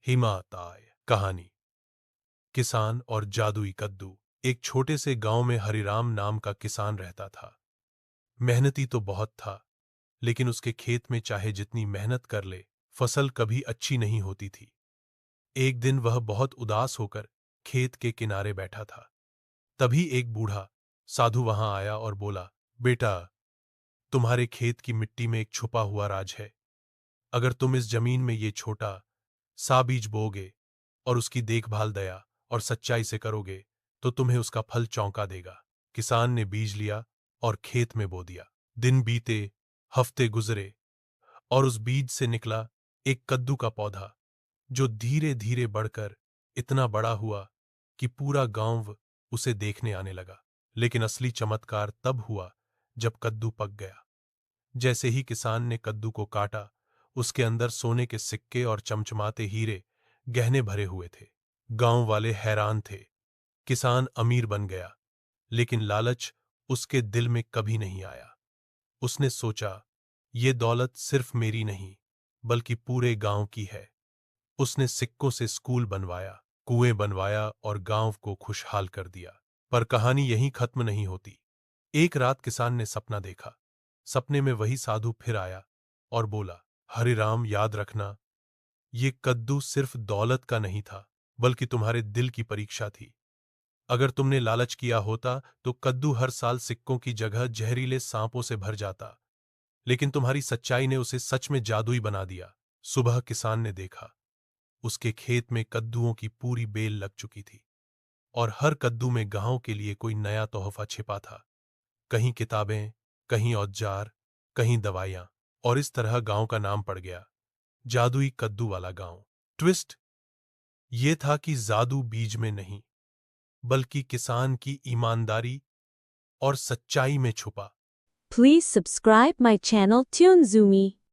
हिमाताय कहानी। किसान और जादुई कद्दू। एक छोटे से गांव में हरिराम नाम का किसान रहता था। मेहनती तो बहुत था, लेकिन उसके खेत में चाहे जितनी मेहनत कर ले, फसल कभी अच्छी नहीं होती थी। एक दिन वह बहुत उदास होकर खेत के किनारे बैठा था। तभी एक बूढ़ा साधु वहां आया और बोला, बेटा, तुम्हारे खेत की मिट्टी में एक छुपा हुआ राज है। अगर तुम इस जमीन में ये छोटा सा बीज बोओगे और उसकी देखभाल दया और सच्चाई से करोगे, तो तुम्हें उसका फल चौंका देगा। किसान ने बीज लिया और खेत में बो दिया। दिन बीते, हफ्ते गुजरे, और उस बीज से निकला एक कद्दू का पौधा, जो धीरे धीरे बढ़कर इतना बड़ा हुआ कि पूरा गांव उसे देखने आने लगा। लेकिन असली चमत्कार तब हुआ जब कद्दू पक गया। जैसे ही किसान ने कद्दू को काटा, उसके अंदर सोने के सिक्के और चमचमाते हीरे गहने भरे हुए थे। गांव वाले हैरान थे। किसान अमीर बन गया, लेकिन लालच उसके दिल में कभी नहीं आया। उसने सोचा, ये दौलत सिर्फ मेरी नहीं, बल्कि पूरे गांव की है। उसने सिक्कों से स्कूल बनवाया, कुएं बनवाया और गांव को खुशहाल कर दिया। पर कहानी यहीं खत्म नहीं होती। एक रात किसान ने सपना देखा। सपने में वही साधु फिर आया और बोला, हरिराम, याद रखना, ये कद्दू सिर्फ दौलत का नहीं था, बल्कि तुम्हारे दिल की परीक्षा थी। अगर तुमने लालच किया होता तो कद्दू हर साल सिक्कों की जगह जहरीले सांपों से भर जाता, लेकिन तुम्हारी सच्चाई ने उसे सच में जादुई बना दिया। सुबह किसान ने देखा, उसके खेत में कद्दुओं की पूरी बेल लग चुकी थी, और हर कद्दू में गांव के लिए कोई नया तोहफा छिपा था। कहीं किताबें, कहीं औजार, कहीं दवाइयां। और इस तरह गांव का नाम पड़ गया, जादुई कद्दू वाला गांव। ट्विस्ट ये था कि जादू बीज में नहीं, बल्कि किसान की ईमानदारी और सच्चाई में छुपा। Please subscribe my channel Tunzumi.